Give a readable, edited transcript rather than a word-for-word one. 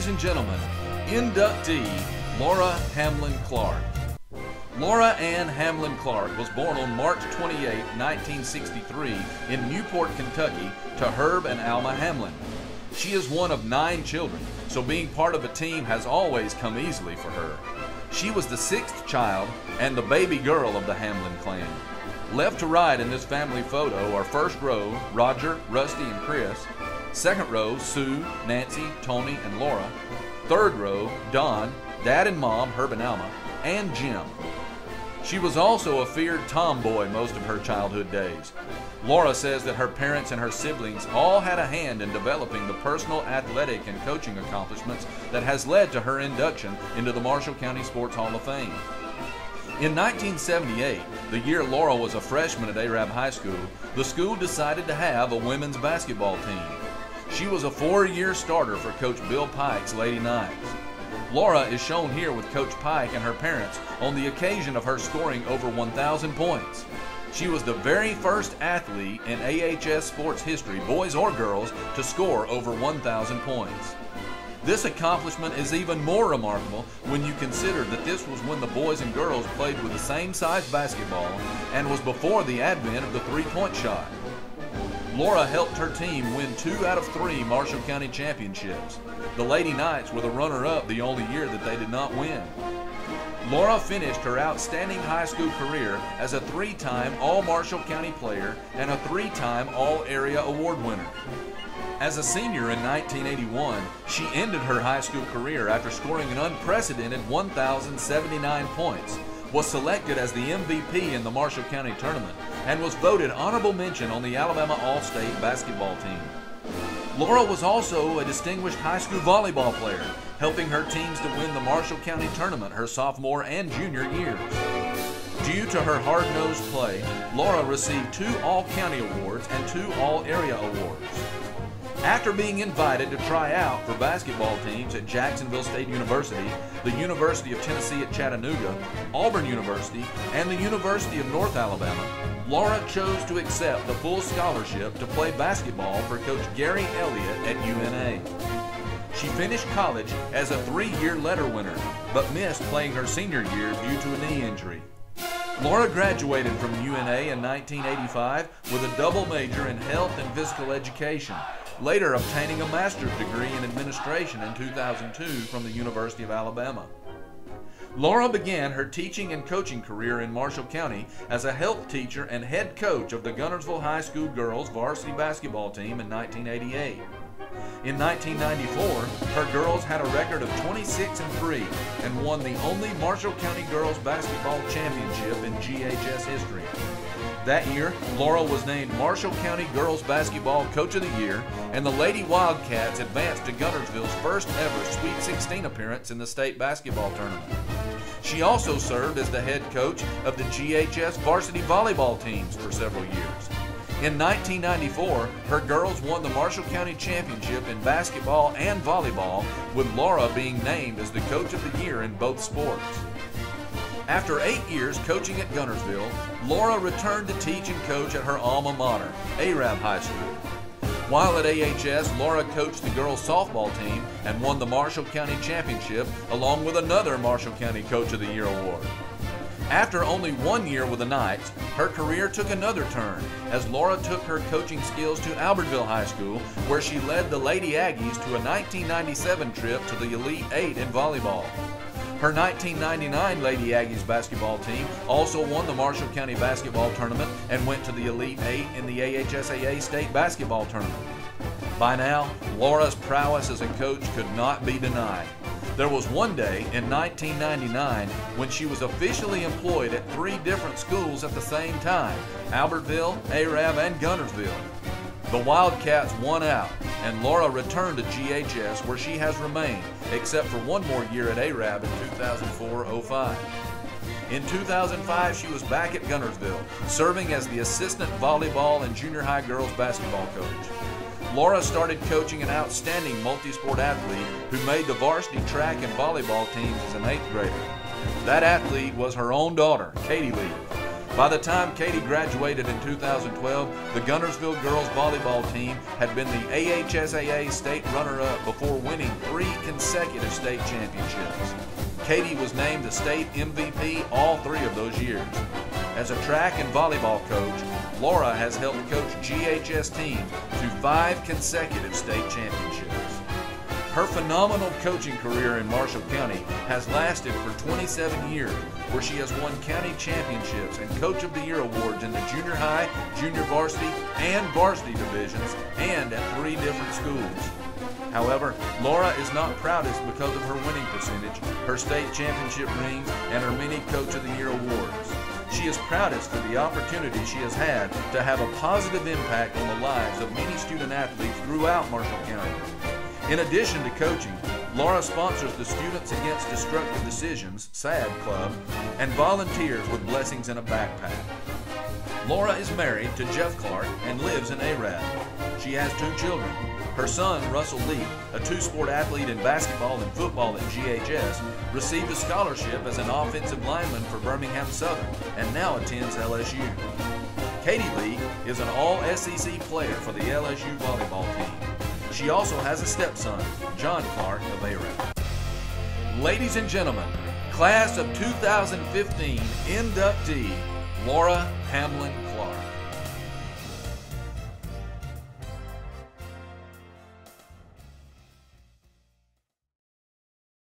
Ladies and gentlemen, inductee Laura Hamlin Clark. Laura Ann Hamlin Clark was born on March 28, 1963 in Newport, Kentucky to Herb and Alma Hamlin. She is one of 9 children, so being part of a team has always come easily for her. She was the 6th child and the baby girl of the Hamlin clan. Left to right in this family photo are first row Roger, Rusty, and Chris, second row Sue, Nancy, Tony, and Laura, third row Don, Dad and Mom, Herb and Alma, and Jim. She was also a feared tomboy most of her childhood days. Laura says that her parents and her siblings all had a hand in developing the personal athletic and coaching accomplishments that has led to her induction into the Marshall County Sports Hall of Fame. In 1978, the year Laura was a freshman at Arab High School, the school decided to have a women's basketball team. She was a 4-year starter for Coach Bill Pike's Lady Knights. Laura is shown here with Coach Pike and her parents on the occasion of her scoring over 1,000 points. She was the very first athlete in AHS sports history, boys or girls, to score over 1,000 points. This accomplishment is even more remarkable when you consider that this was when the boys and girls played with the same size basketball and was before the advent of the three-point shot. Laura helped her team win 2 out of 3 Marshall County championships. The Lady Knights were the runner-up the only year that they did not win. Laura finished her outstanding high school career as a 3-time All-Marshall County player and a 3-time All-Area Award winner. As a senior in 1981, she ended her high school career after scoring an unprecedented 1,079 points, was selected as the MVP in the Marshall County tournament, and was voted honorable mention on the Alabama All-State basketball team. Laura was also a distinguished high school volleyball player, helping her teams to win the Marshall County tournament her sophomore and junior years. Due to her hard-nosed play, Laura received 2 All-County awards and 2 All-Area awards. After being invited to try out for basketball teams at Jacksonville State University, the University of Tennessee at Chattanooga, Auburn University, and the University of North Alabama, Laura chose to accept the full scholarship to play basketball for Coach Gary Elliott at UNA. She finished college as a 3-year letter winner, but missed playing her senior year due to a knee injury. Laura graduated from UNA in 1985 with a double major in health and physical education, later obtaining a master's degree in administration in 2002 from the University of Alabama. Laura began her teaching and coaching career in Marshall County as a health teacher and head coach of the Guntersville High School girls varsity basketball team in 1988. In 1994, her girls had a record of 26-3 and won the only Marshall County girls basketball championship in GHS history. That year, Laura was named Marshall County Girls Basketball Coach of the Year, and the Lady Wildcats advanced to Guntersville's first ever Sweet 16 appearance in the state basketball tournament. She also served as the head coach of the GHS varsity volleyball teams for several years. In 1994, her girls won the Marshall County Championship in basketball and volleyball, with Laura being named as the Coach of the Year in both sports. After 8 years coaching at Guntersville, Laura returned to teach and coach at her alma mater, Arab High School. While at AHS, Laura coached the girls softball team and won the Marshall County Championship along with another Marshall County Coach of the Year award. After only 1 year with the Knights, her career took another turn as Laura took her coaching skills to Albertville High School, where she led the Lady Aggies to a 1997 trip to the Elite 8 in volleyball. Her 1999 Lady Aggies basketball team also won the Marshall County basketball tournament and went to the Elite 8 in the AHSAA state basketball tournament. By now, Laura's prowess as a coach could not be denied. There was one day in 1999 when she was officially employed at 3 different schools at the same time, Albertville, Arab, and Guntersville. The Wildcats won out, and Laura returned to GHS, where she has remained, except for 1 more year at Arab in 2004-05. In 2005, she was back at Guntersville, serving as the assistant volleyball and junior high girls basketball coach. Laura started coaching an outstanding multi-sport athlete who made the varsity track and volleyball teams as an 8th grader. That athlete was her own daughter, Katie Lee. By the time Katie graduated in 2012, the Guntersville girls volleyball team had been the AHSAA state runner-up before winning 3 consecutive state championships. Katie was named the state MVP all 3 of those years. As a track and volleyball coach, Laura has helped coach GHS teams to 5 consecutive state championships. Her phenomenal coaching career in Marshall County has lasted for 27 years, where she has won county championships and Coach of the Year awards in the junior high, junior varsity, and varsity divisions, and at 3 different schools. However, Laura is not proudest because of her winning percentage, her state championship rings, and her many Coach of the Year awards. She is proudest for the opportunity she has had to have a positive impact on the lives of many student athletes throughout Marshall County. In addition to coaching, Laura sponsors the Students Against Destructive Decisions (SAD) Club and volunteers with Blessings in a Backpack. Laura is married to Jeff Clark and lives in Arad. She has 2 children. Her son, Russell Lee, a 2-sport athlete in basketball and football at GHS, received a scholarship as an offensive lineman for Birmingham Southern and now attends LSU. Katie Lee is an all-SEC player for the LSU volleyball team. She also has a stepson, John Clark of Arad. Ladies and gentlemen, class of 2015 inductee, Laura Hamlin Clark.